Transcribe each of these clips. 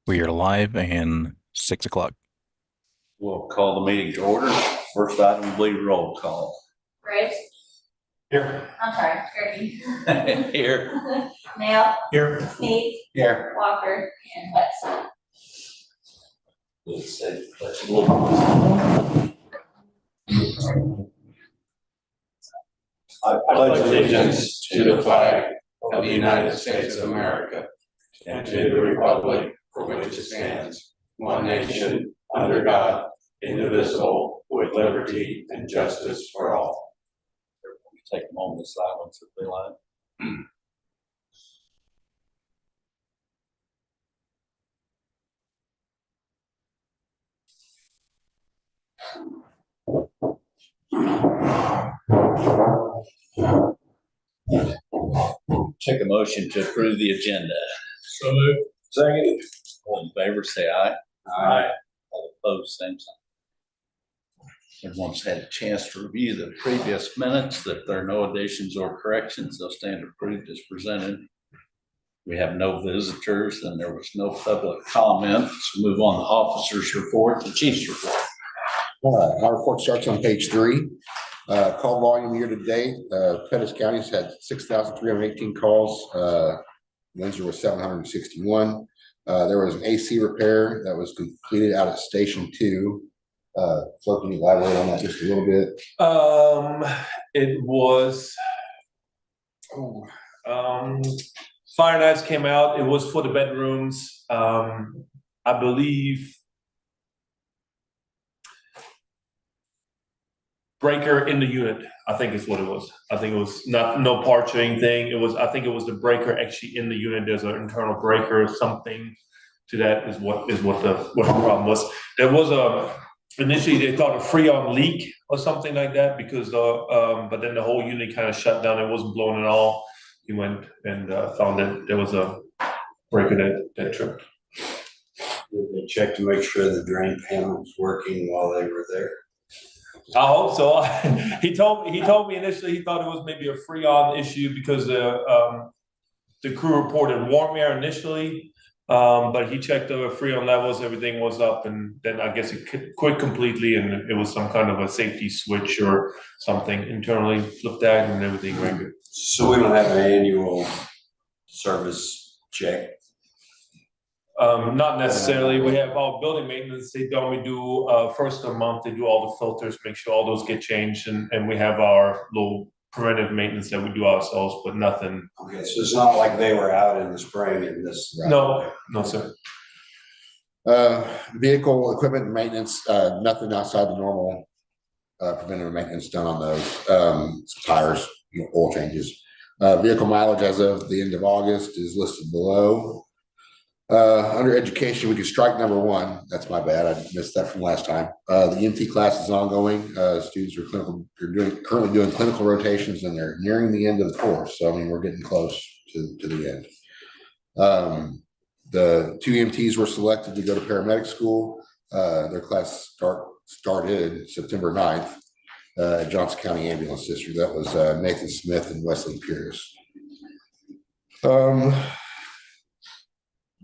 We are live and 6 o'clock. We'll call the meeting to order. First item will be roll call. Graves? Here. I'm sorry, Turkey. Here. Nail? Here. Sneed? Here. Walker? And West. Let's say, I pledge allegiance to the flag of the United States of America and to the republic for which it stands, one nation, under God, indivisible, with liberty and justice for all. take a moment of silence if they like. Take a motion to approve the agenda. So moved. Second. All in favor, say aye. Aye. All opposed, same sign. Everyone's had a chance to review the previous minutes. That there are no additions or corrections, they'll stand approved as presented. We have no visitors and there was no public comment. So move on to officers' report, the chief's report. All right, my report starts on page 3. Call volume year to date, Pettis County's had 6,318 calls. Windsor was 761. There was an AC repair that was completed out at Station 2. So can you elaborate on that just a little bit? It was, Fire Knives came out. It was for the bedrooms. I believe breaker in the unit, I think is what it was. I think it was not no parts or anything. It was, I think it was the breaker actually in the unit. There's an internal breaker or something to that is what the problem was. There was initially they thought a freon leak or something like that because but then the whole unit kind of shut down. It wasn't blown at all. He went and found that there was a breaker that tripped. Did they check to make sure the drain panel was working while they were there? I hope so. He told me initially he thought it was maybe a freon issue because the crew reported warm air initially, but he checked the freon levels, everything was up, and then I guess it quit completely, and it was some kind of a safety switch or something internally flipped that, and everything ran good. So we don't have an annual service check? Not necessarily. We have our building maintenance. They normally do first of the month. They do all the filters, make sure all those get changed, and we have our little preventive maintenance that we do ourselves, but nothing. Okay, so it's not like they were out in the spring and this. Right. No, sir. Vehicle equipment and maintenance, nothing outside the normal preventative maintenance done on those. Tires, oil changes. Vehicle mileage as of the end of August is listed below. Under education, we could strike number 1. That's my bad. I missed that from last time. The EMT class is ongoing. Students are currently doing clinical rotations, and they're nearing the end of the course. So I mean, we're getting close to the end. The 2 EMTs were selected to go to paramedic school. Their class started September 9th at Johnson County Ambulance District. That was Nathan Smith and Wesley Pierce.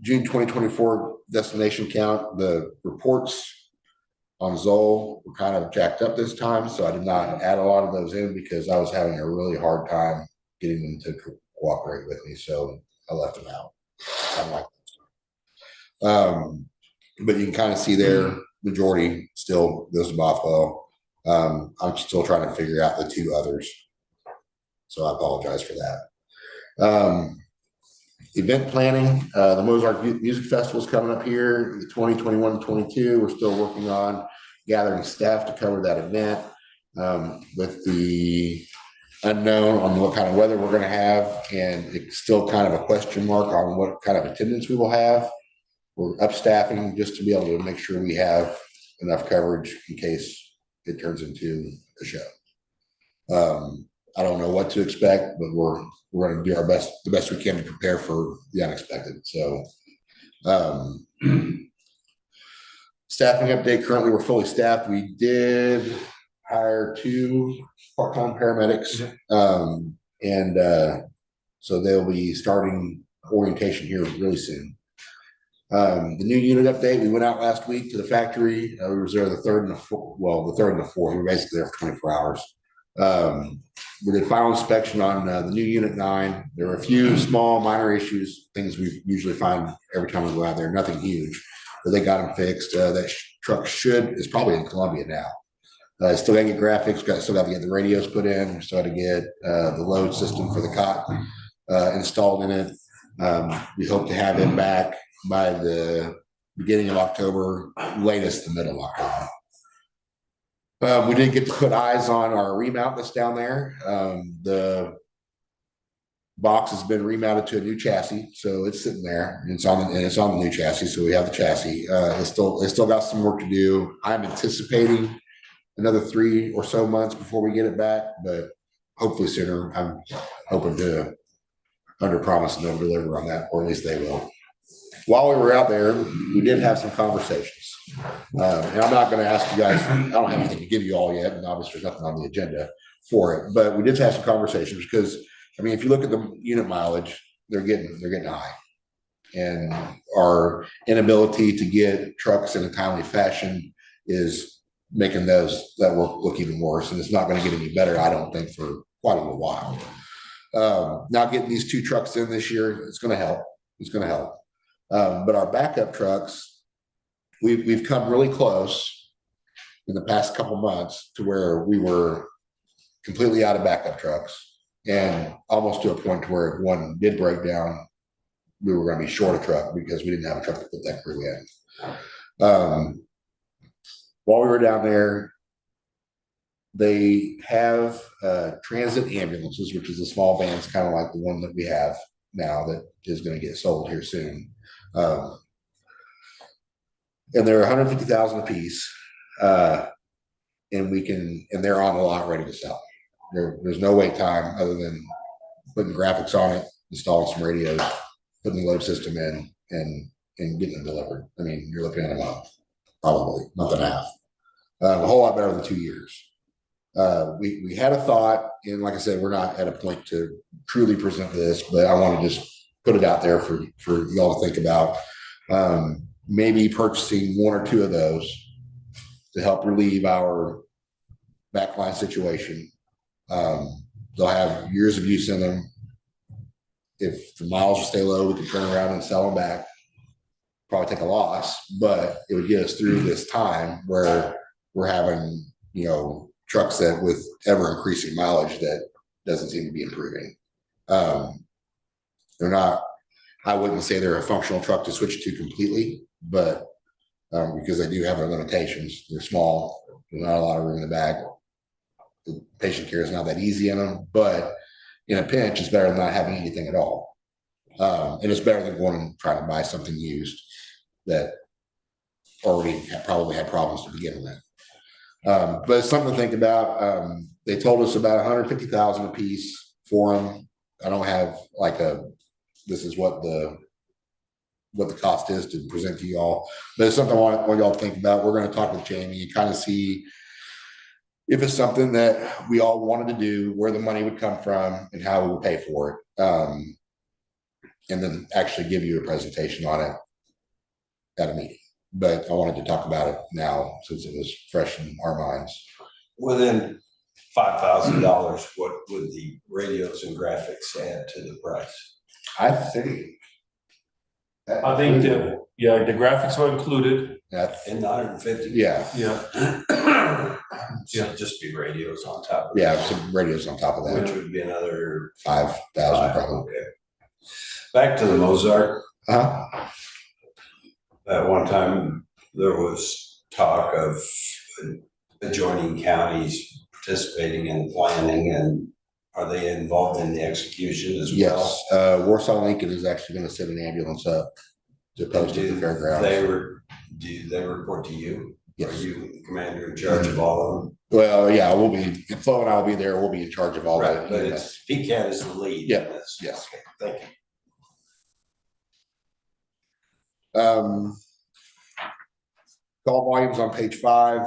June 2024 destination count, the reports on Zoll were kind of jacked up this time, so I did not add a lot of those in because I was having a really hard time getting them to cooperate with me, so I left them out. But you can kind of see there, majority still goes to Bothwell. I'm still trying to figure out the 2 others, so I apologize for that. Event planning, the Mozart Music Festival is coming up here, the 2021 to 22. We're still working on gathering staff to cover that event with the unknown on what kind of weather we're going to have, and it's still kind of a question mark on what kind of attendance we will have. we're upstaffing just to be able to make sure we have enough coverage in case it turns into a show. I don't know what to expect, but we're going to do our best, the best we can to prepare for the unexpected. So, staffing update. Currently, we're fully staffed. We did hire 2 part-time paramedics, so they'll be starting orientation here really soon. The new unit update. We went out last week to the factory. We were there the 3rd and the 4th. Well, the 3rd and the 4th. We were basically there for 24 hours. We did final inspection on the new unit 9. There were a few small minor issues, things we usually find every time we go out there. Nothing huge, but they got them fixed. That truck is probably in Columbia now. Still got to get graphics. Still got to get the radios put in. Still got to get the load system for the cot installed in it. We hope to have it back by the beginning of October, latest the middle of October. We did get to put eyes on our remount that's down there. The box has been remounted to a new chassis, so it's sitting there. And it's on the new chassis, so we have the chassis. It's still got some work to do. I'm anticipating another 3 or so months before we get it back, but hopefully sooner. I'm hoping to under promise and over deliver on that, or at least they will. While we were out there, we did have some conversations. And I'm not going to ask you guys, I don't have anything to give you all yet, and obviously there's nothing on the agenda for it, but we did have some conversations because, I mean, if you look at the unit mileage, they're getting high. And our inability to get trucks in a timely fashion is making that work look even worse. And it's not going to get any better, I don't think, for quite a little while. Now getting these 2 trucks in this year, it's going to help. It's going to help. But our backup trucks, we've come really close in the past couple months to where we were completely out of backup trucks, and almost to a point where if one did break down, we were going to be short a truck because we didn't have a truck to put that crew in. While we were down there, they have transit ambulances, which is a small vans, kind of like the one that we have now that is going to get sold here soon. And they're 150,000 a piece, and they're on the lot ready to sell. There's no wait time other than putting graphics on it, installing some radios, putting the load system in, and getting them delivered. I mean, you're looking at a month, probably month and a half. A whole lot better than 2 years. We had a thought, and like I said, we're not at a point to truly present this, but I want to just put it out there for y'all to think about. Maybe purchasing 1 or 2 of those to help relieve our backline situation. They'll have years of use in them. If the miles will stay low, we can turn around and sell them back. Probably take a loss, but it would get us through this time where we're having, trucks that with ever increasing mileage that doesn't seem to be improving. They're not, I wouldn't say they're a functional truck to switch to completely, but because they do have their limitations. They're small, there's not a lot of room in the back. The patient care is not that easy in them, but in a pinch, it's better than not having anything at all. And it's better than going and trying to buy something used that already probably had problems to begin with. But it's something to think about. They told us about 150,000 a piece for them. I don't have like this is what the cost is to present to y'all, but it's something I want y'all to think about. We're going to talk with Jamie and kind of see if it's something that we all wanted to do, where the money would come from and how we would pay for it. And then actually give you a presentation on it at a meeting. But I wanted to talk about it now since it was fresh in our minds. Within $5,000, what would the radios and graphics add to the price? I think the graphics are included. that's In the 150? yeah. So just be radios on top of Yeah, some radios on top of which that. would be another 5,000 probably. Okay. Back to the Mozart. Uh-huh. At one time, there was talk of adjoining counties participating in planning, and are they involved in the execution as well? Yes, Warsaw Lincoln is actually going to send an ambulance up to post at the fairgrounds. Do they report to you? Are Yes. you the commander in charge of all of them? Well, yeah, we'll be, Flo and I will be there. We'll be in charge of all Right, but that. it's, PCAD is the lead. Yeah, in this. yes. Okay, thank you. Call volumes on page 5.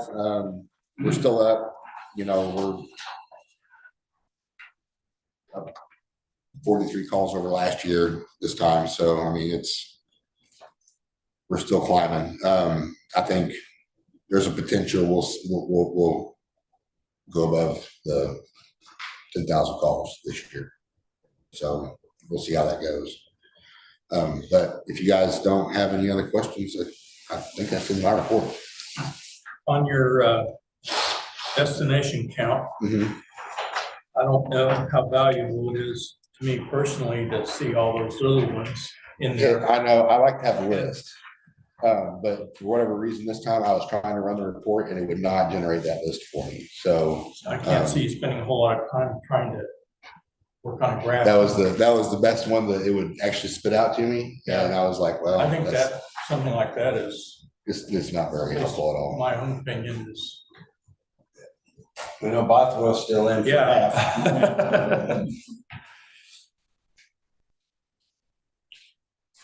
We're still up, we're up 43 calls over last year this time. So, I mean, we're still climbing. I think there's a potential we'll go above the 10,000 calls this year. So we'll see how that goes. But if you guys don't have any other questions, I think that's in my report. On your destination count, I don't know how valuable it is to me personally to see all those little ones in Yeah, there. I know. I like to have a list. But for whatever reason, this time I was trying to run the report and it would not generate that list for me. So I can't see you spending a whole lot of time trying to work on a graph. that was the best one that it would actually spit out to me. And I was like, well, I think that something like that is, it's not very helpful at all. my own opinion is, We know Bothwell's still in for Yeah. half.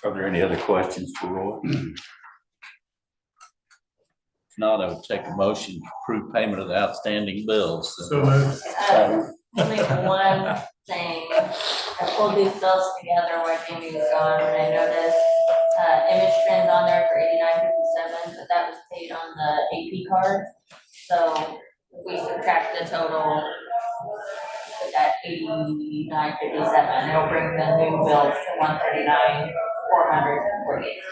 Are there any other questions for Roy? If not, I would take a motion to approve payment of the outstanding bills. so moved. Only one thing, I pulled these bills together where Jamie was gone, and I noticed, image trends on there for 89.57, but that was paid on the AP card. So if we subtract the total, at 89.57, it'll bring the new bills to 139,448.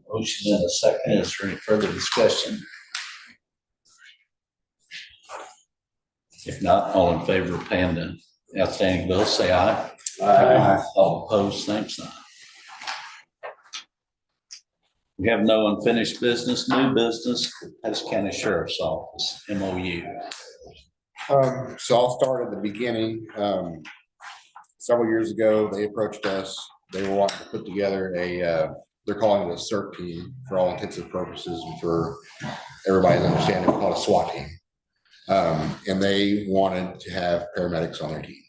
Motion and a second. Is there any further discussion? If not, all in favor of paying the outstanding bills, say aye. Aye. All opposed, same sign. We have no unfinished business, new business, Pettis County Sheriff's Office, MOU. So I'll start at the beginning. Several years ago, they approached us. They were wanting to put together they're calling it a CERT team for all intensive purposes and for everybody's understanding, we call it a SWAT team. And they wanted to have paramedics on their team.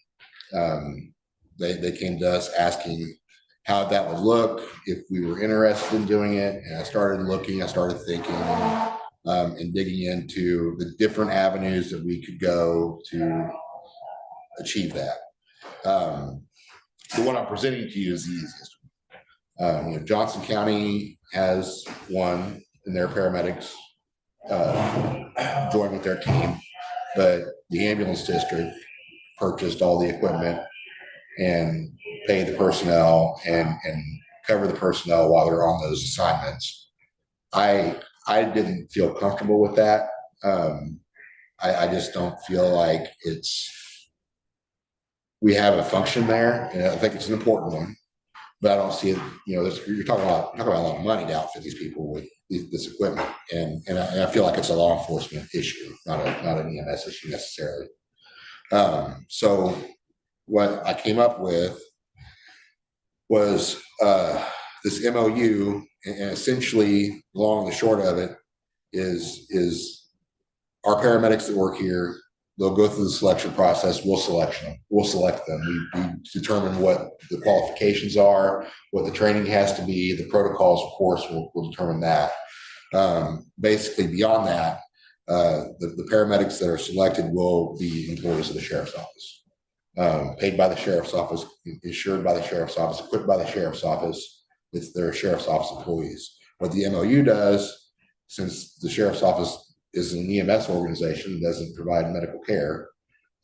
They came to us asking how that would look, if we were interested in doing it. And I started looking, I started thinking, and digging into the different avenues that we could go to achieve that. The one I'm presenting to you is the easiest. Johnson County has one, and their paramedics joined with their team, but the ambulance district purchased all the equipment and pay the personnel and cover the personnel while they're on those assignments. I didn't feel comfortable with that. I just don't feel like we have a function there, and I think it's an important one, but I don't see it. You're talking about a lot of money to outfit these people with this equipment, and I feel like it's a law enforcement issue, not an EMS issue necessarily. So what I came up with was this MOU, and essentially, long and the short of it is our paramedics that work here, they'll go through the selection process. We'll select them. We determine what the qualifications are, what the training has to be, the protocols, of course, we'll determine that. Basically, beyond that, the paramedics that are selected will be employees of the sheriff's office. Paid by the sheriff's office, insured by the sheriff's office, equipped by the sheriff's office. It's their sheriff's office employees. What the MOU does, since the sheriff's office is an EMS organization and doesn't provide medical care,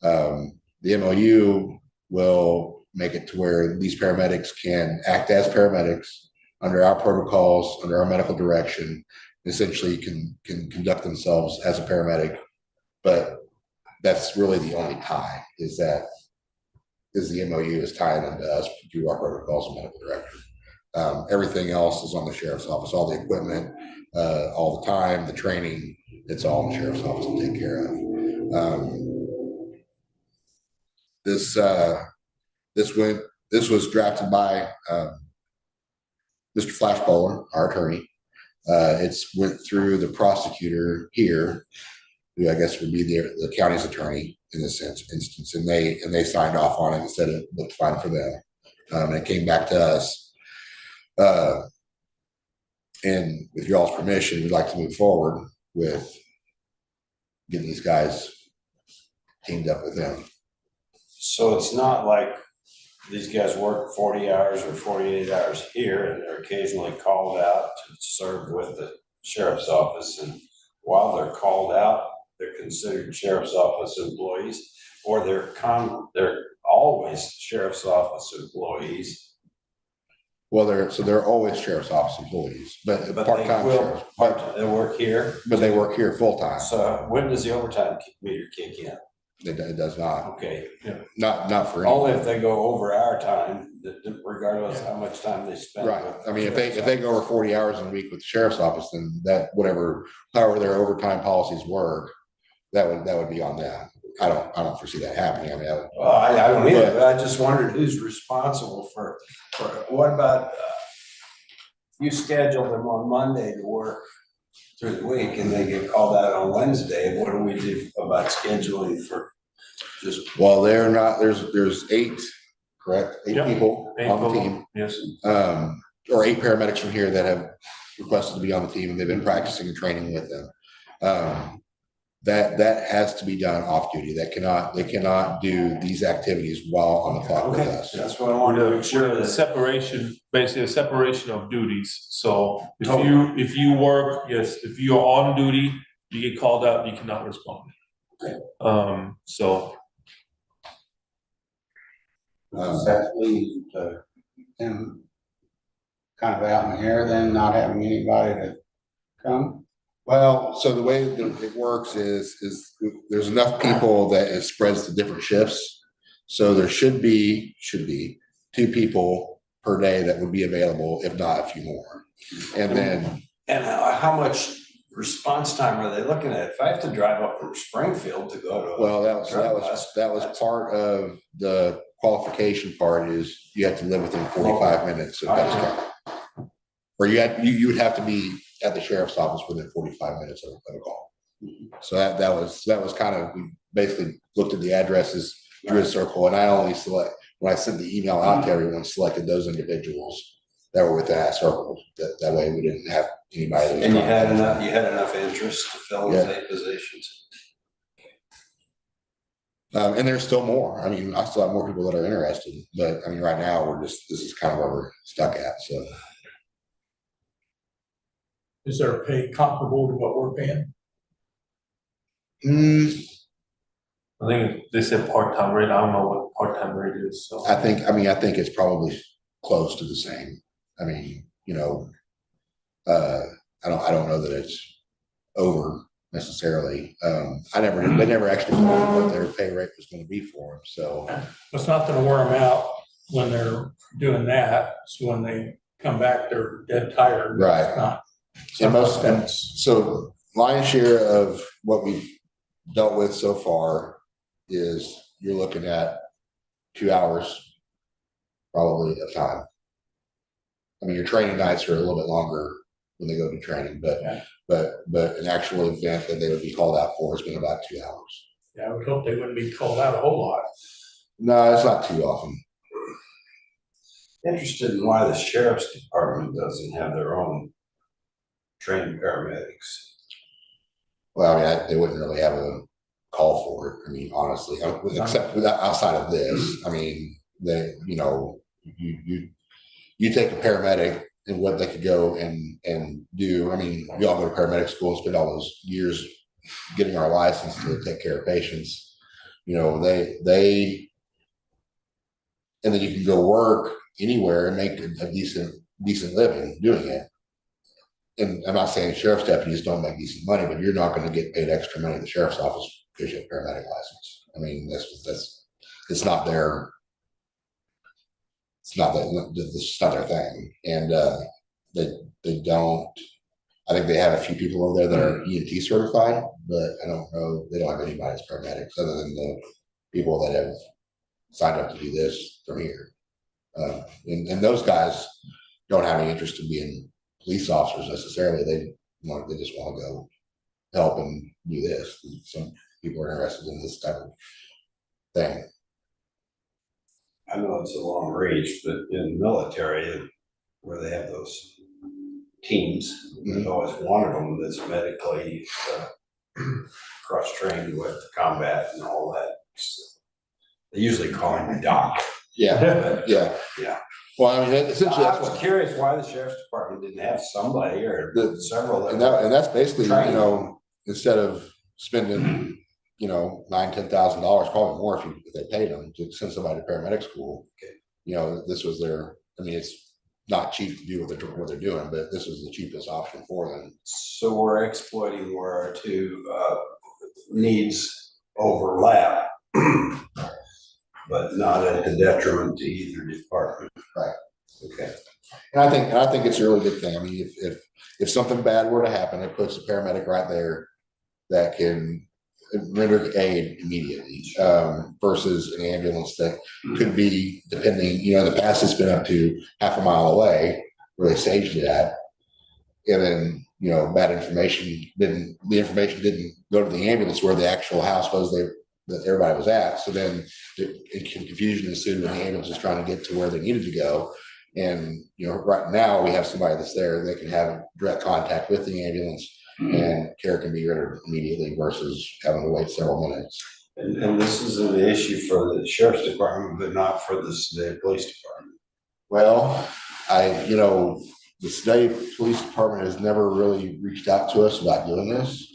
the MOU will make it to where these paramedics can act as paramedics under our protocols, under our medical direction, essentially can conduct themselves as a paramedic. But that's really the only tie, is the MOU is tying them to us to do our protocols and medical director. Everything else is on the sheriff's office, all the equipment, all the time, the training, it's all in the sheriff's office to take care of. This was drafted by Mr. Flash Bowler, our attorney. It's went through the prosecutor here, who I guess would be the county's attorney in this instance, and they signed off on it and said it looked fine for them. And it came back to us. And with y'all's permission, we'd like to move forward with getting these guys teamed up with them. So it's not like these guys work 40 hours or 48 hours here and they're occasionally called out to serve with the sheriff's office. And while they're called out, they're considered sheriff's office employees, or they're always sheriff's office employees. Well, they're always sheriff's office employees, but part-time sheriffs. They work here. But they work here full-time. So when does the overtime meter kick in? It does not. Okay. Not for Only anyone. if they go over our time, regardless of how much time they spend. Right. with I mean, if sheriff's they go over 40 hours a week with the sheriff's office, then that however their overtime policies work, that would be on them. I don't foresee that happening. I mean, Well, I don't either, but I just wondered who's responsible for what about, you schedule them on Monday to work through the week and they get called out on Wednesday. What do we do about scheduling for just? well, they're not, there's 8, correct? 8 Yep. people on the team. Yes. Or 8 paramedics from here that have requested to be on the team, and they've been practicing and training with them. That has to be done off duty. They cannot do these activities while on the clock with Okay, us. that's what I wanted to make sure The that. separation, basically a separation of duties. So if you work, yes, if you're on duty, you get called out, you cannot respond. So. Does that lead to them kind of out in the air then, not having anybody to come? Well, so the way that it works is there's enough people that it spreads to different shifts. So there should be 2 people per day that would be available, if not a few more. And then. And how much response time are they looking at? If I have to drive up from Springfield to go to. Well, that was part of the qualification part, is you have to live within 45 minutes of Bettis County. Or you would have to be at the sheriff's office within 45 minutes of a call. So that was kind of, we basically looked at the addresses, drew a circle, and I only when I sent the email out to everyone, selected those individuals that were within that circle. That way we didn't have anybody. And you had enough interest to fill those 8 positions. And there's still more. I mean, I still have more people that are interested, but I mean, right now this is kind of where we're stuck at, so. Is there a pay comparable to what we're paying? I think they said part-time rate. I don't know what part-time rate is, so. I think it's probably close to the same. I mean, I don't know that it's over necessarily. They never actually told me what their pay rate was gonna be for them, so. It's not gonna wear them out when they're doing that, so when they come back, they're dead tired. Right. It's not. So lion's share of what we've dealt with so far is you're looking at 2 hours probably of time. I mean, your training nights are a little bit longer when they go to training, but an actual event that they would be called out for has been about 2 hours. Yeah, I would hope they wouldn't be called out a whole lot. No, it's not too often. Interested in why the sheriff's department doesn't have their own trained paramedics. Well, I mean, they wouldn't really have a call for it. I mean, honestly, except outside of this. I mean, you take a paramedic and what they could go and do. I mean, we all go to paramedic school and spend all those years getting our license to take care of patients. They and then you can go work anywhere and make a decent living doing it. And I'm not saying sheriff's deputies don't make decent money, but you're not going to get paid extra money at the sheriff's office because you have a paramedic license. I mean, it's not their thing, and they don't. I think they have a few people over there that are EMT certified, but I don't know, they don't have anybody as paramedics other than the people that have signed up to do this from here. And those guys don't have any interest in being police officers necessarily. They just want to go help and do this. Some people are interested in this type of thing. I know it's a long reach, but in the military, where they have those teams, there's always one of them that's medically cross-trained with combat and all that. So they usually call him doc. Yeah, yeah. Yeah. Well, I mean, essentially, I that's was what, curious why the sheriff's department didn't have somebody or several. and that's basically, you know, instead of spending, you know, $9,000-10,000, probably more if they paid them to send somebody to paramedic school. Okay. You know, this was their, I mean, it's not cheap to do what they're doing, but this was the cheapest option for them. So we're exploiting where our two needs overlap, but not at the detriment to either department. Right. Okay. And I think it's a really good thing. I mean, if something bad were to happen, it puts a paramedic right there that can render aid immediately, versus an ambulance that could be, depending, you know, in the past it's been up to half a mile away where they staged it at. And then, you know, the information didn't go to the ambulance where the actual house was that everybody was at. So then confusion ensued when the ambulance was trying to get to where they needed to go. And, you know, right now we have somebody that's there, they can have direct contact with the ambulance and care can be rendered immediately versus having to wait several minutes. And this is an issue for the sheriff's department, but not for the police department. Well, you know, the state police department has never really reached out to us about doing this.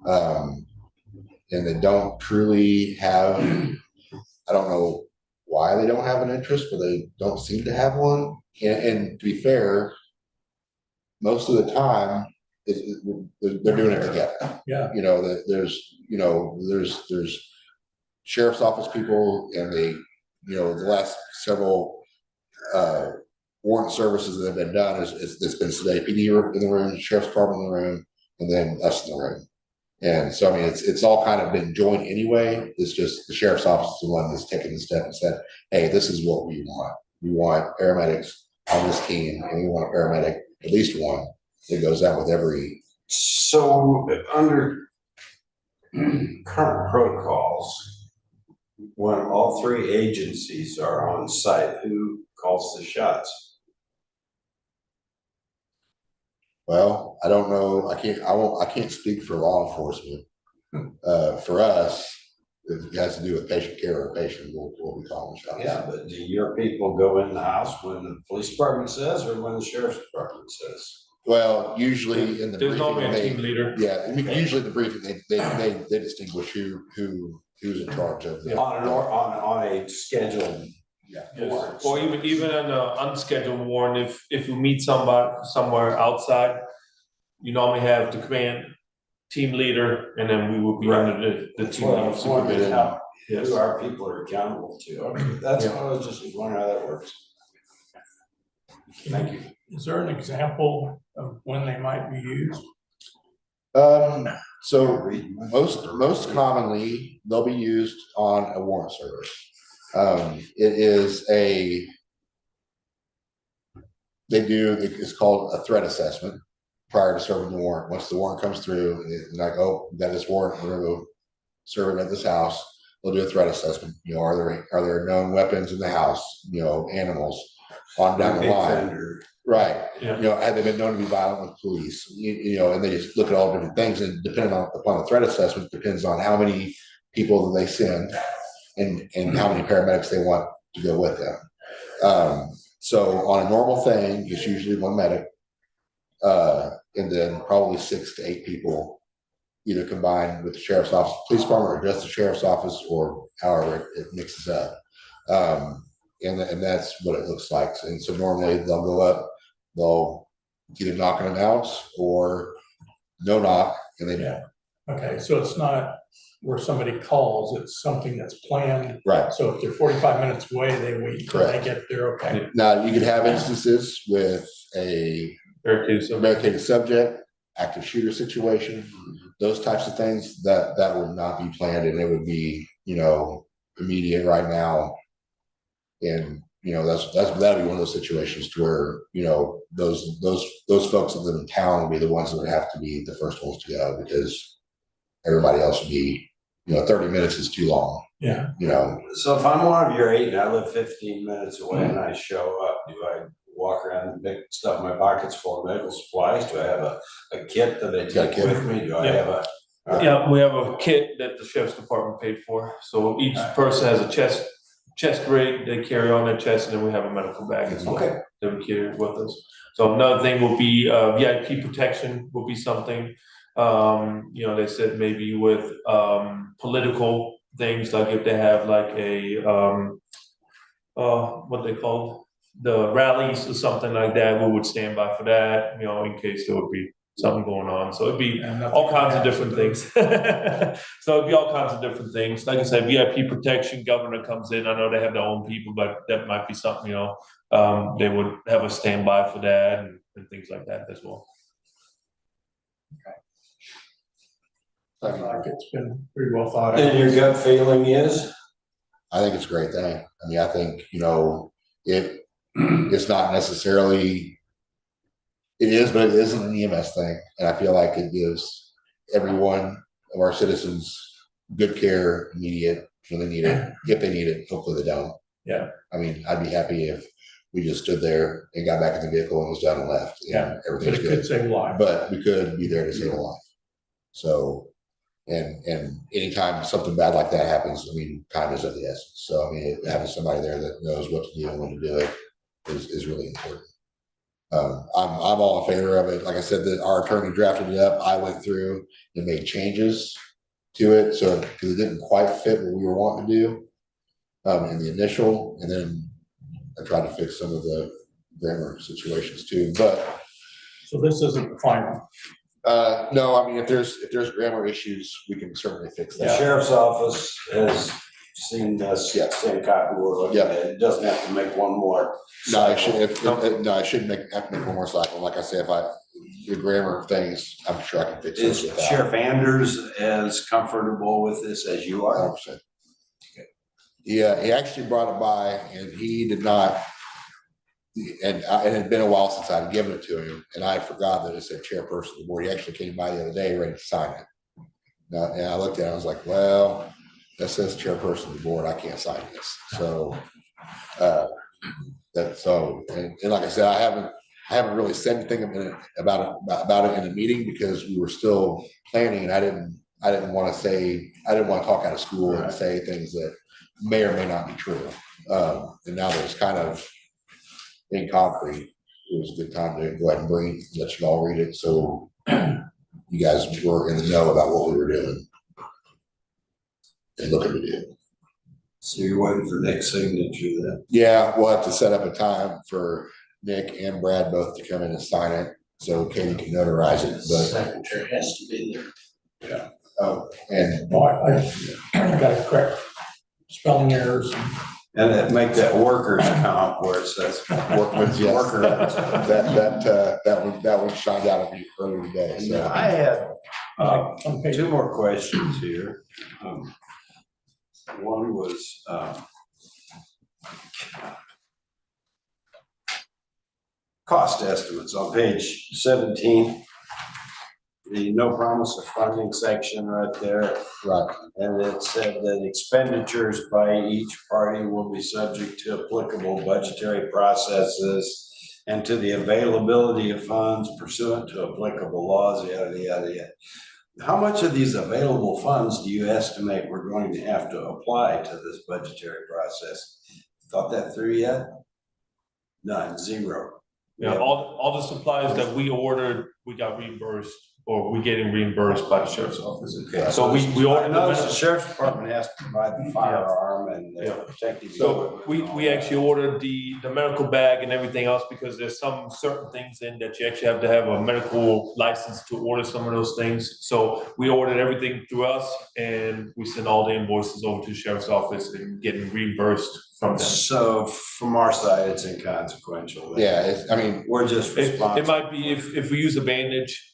And they don't truly have, I don't know why they don't have an interest, but they don't seem to have one. And to be fair, most of the time, they're doing it together. Yeah. You know, there's sheriff's office people, and they, you know, the last several warrant services that have been done it's been today PD in the room, sheriff's department in the room, and then us in the room. And so I mean, it's all kind of been joined anyway. It's just the sheriff's office is the one that's taken the step and said, hey, this is what we want. We want paramedics on this team, and we want a paramedic, at least one, that goes out with every. So under current protocols, when all three agencies are on site, who calls the shots? Well, I don't know. I can't speak for law enforcement. For us, if it has to do with patient care or patient, we'll be calling the shots. Yeah, but do your people go in the house when the police department says or when the sheriff's department says? Well, usually in the There's normally a briefing, team leader. yeah, usually in the briefing, they distinguish who's in charge of the. On a scheduled. Yeah. Yes. Or even an unscheduled warrant, if you meet somebody somewhere outside, you normally have the command team leader, and then we will be under the team leader supervision. Yes. Who our people are accountable to. Okay, that's what I was just wondering how that works. Thank you. Is there an example of when they might be used? So most commonly, they'll be used on a warrant service. It's called a threat assessment prior to serving the warrant. Once the warrant comes through, and like, oh, we got this warrant, we're gonna go serve it at this house. They'll do a threat assessment. You know, are there known weapons in the house? You know, animals on down the line. Right. Yeah. You know, have they been known to be violent with police? You know, and they just look at all different things, and depending upon the threat assessment, depends on how many people that they send and how many paramedics they want to go with them. So on a normal thing, it's usually one medic, and then probably 6 to 8 people, either combined with the sheriff's office, police department, or just the sheriff's office, or however it mixes up. And that's what it looks like. And so normally they'll go up, they'll either knock on an out or no knock, and they Yeah. Okay, so it's not where somebody calls, it's something that's planned. right. So if they're 45 minutes away, they wait until they Correct. get there, okay? Now you could have instances with a Barricade, so medicated subject active shooter situation, those types of things, that would not be planned, and it would be, immediate right now. And, that'd be one of those situations to where, those folks that live in town would be the ones that would have to be the first ones to go, because everybody else would be, 30 minutes is too long. Yeah. So if I'm one of your 8 and I live 15 minutes away and I show up, do I walk around and make stuff in my pockets full of medical supplies? Do I have a kit that I take with me? Do I have a? Yeah, we have a kit that the sheriff's department paid for, so each person has a chest rig they carry on their chest, and then we have a medical bag as well. Okay. That we carry with us. So another thing will be VIP protection will be something. They said maybe with political things, like if they have like a what they call the rallies or something like that, we would stand by for that, in case there would be something going on. So it'd be all kinds of different things. So it'd be all kinds of different things. Like I said, VIP protection, governor comes in. I know they have their own people, but that might be something, they would have a standby for that and things like that as well. I feel like it's been pretty well thought out. And your gut feeling is? I think it's a great thing. I mean, I think, it's not necessarily, it is, but it isn't an EMS thing. And I feel like it gives every one of our citizens good care, immediate, when they need it, if they need it. Hopefully they don't. Yeah. I mean, I'd be happy if we just stood there and got back in the vehicle and was done and left. Yeah, everything's but it good. could save a life. But we could be there to save a life. So, and anytime something bad like that happens, I mean, time is of the essence. So, I mean, having somebody there that knows what to do and when to do it is really important. I'm all in favor of it. Like I said, that our attorney drafted it up. I went through and made changes to it, so because it didn't quite fit what we were wanting to do in the initial, and then I tried to fix some of the grammar situations too. But so this isn't the final. no, I mean, if there's grammar issues, we can certainly fix The that. sheriff's office has seen this, Yeah. same copy we're looking Yeah. at. It doesn't have to make one more. No, I should. I shouldn't have to make one more cycle. Like I said, the grammar things, I'm sure I can fix Is those without. Sheriff Anders as comfortable with this as you are? 100%. Yeah, he actually brought it by, and he did not. And it had been a while since I'd given it to him, and I forgot that it said chairperson of the board. He actually came by the other day ready to sign it. Now, and I looked at it, I was like, well, that says chairperson of the board. I can't sign this. So, and like I said, I haven't really said anything about it in the meeting, because we were still planning, and I didn't want to talk out of school and say things that may or may not be true. And now that it's kind of in concrete, it was a good time to go ahead and let you all read it, so you guys were in the know about what we were doing and looking to do. So you're waiting for Nick's signature then? Yeah, we'll have to set up a time for Nick and Brad both to come in and sign it, so Katie can notarize it, but. Secretary has to be there. Yeah. Oh, and. No, I got to correct spelling errors. And that make that workers comp where it says. Workman's, yes. Worker. That one shined out at me earlier today, And so. I had On page 2 more questions here. One was cost estimates on page 17. The no promise of funding section right there. Right, And it said that expenditures by each party will be subject to applicable budgetary processes and to the availability of funds pursuant to applicable laws, yada, yada, yada. How much of these available funds do you estimate we're going to have to apply to this budgetary process? Thought that through yet? None, zero. Yeah, all the supplies that we ordered, we got reimbursed, or we're getting reimbursed by the sheriff's office. Okay, So we I ordered noticed the the sheriff's department has to provide the firearm and Yeah. protective. So equipment and we all actually ordered the medical bag and everything else, because there's some certain things in that you actually have to have a medical license to order some of those things. So we ordered everything through us, and we sent all the invoices over to the sheriff's office and getting reimbursed from that. them. So from our side, it's inconsequential. yeah, I mean, We're just It responsible. might be if we use a bandage,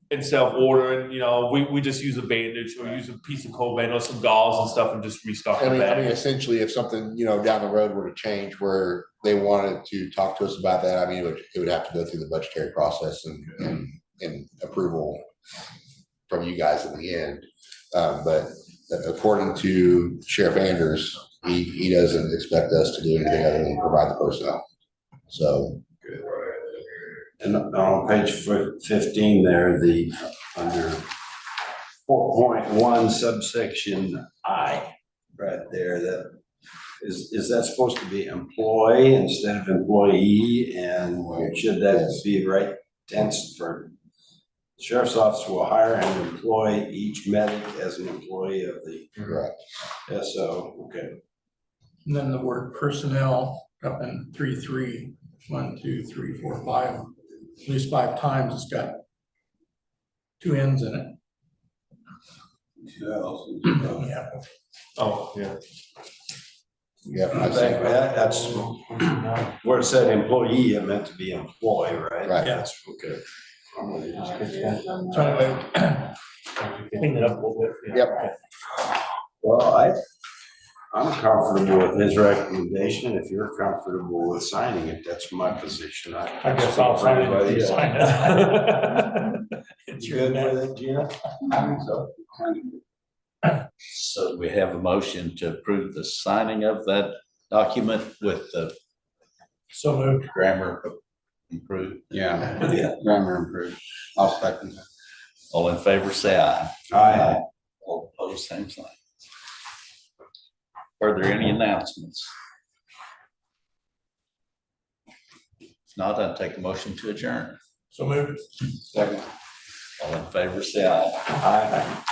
instead of ordering, we just use a bandage or use a piece of cold bandage or some gauze and stuff and just restock the I mean, bag. essentially, if something, down the road were to change where they wanted to talk to us about that, I mean, it would have to go through the budgetary process and approval from you guys in the end. But according to Sheriff Anders, he doesn't expect us to do anything other than provide the personnel. So. And on page 15 there, under 4.1 subsection I, right there, that is that supposed to be employee instead of employee? And should that be right tense for sheriff's office will hire and employ each medic as an employee of the Correct. SO? Okay. And then the word personnel up in 3.3, 1, 2, 3, 4, 5, at least 5 times, it's got 2 N's in it. Yeah. Oh, yeah. Yeah, I think that's where it said employee, it meant to be employee, right? Right. That's okay. Trying to Clean it up a little bit. Yep. Well, I'm comfortable with his recommendation. If you're comfortable with signing it, that's my position. I guess I'll sign it if you sign it. You good with it, Gina? I think so. So we have a motion to approve the signing of that document with the So moved. grammar improved. Yeah, grammar improved. I'll second that. All in favor, say aye. Aye. All opposed, same sign. Are there any announcements? If not, I'd take a motion to adjourn. So moved. Second. All in favor, say aye. Aye.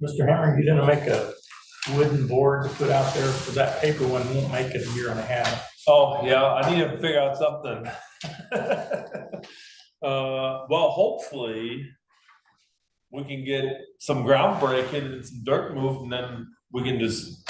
Mr. Hammer, you didn't make a wooden board to put out there, because that paper one won't make it a year and a half. Oh, yeah, I need to figure out something. Well, hopefully we can get some ground breaking and some dirt moved, and then we can just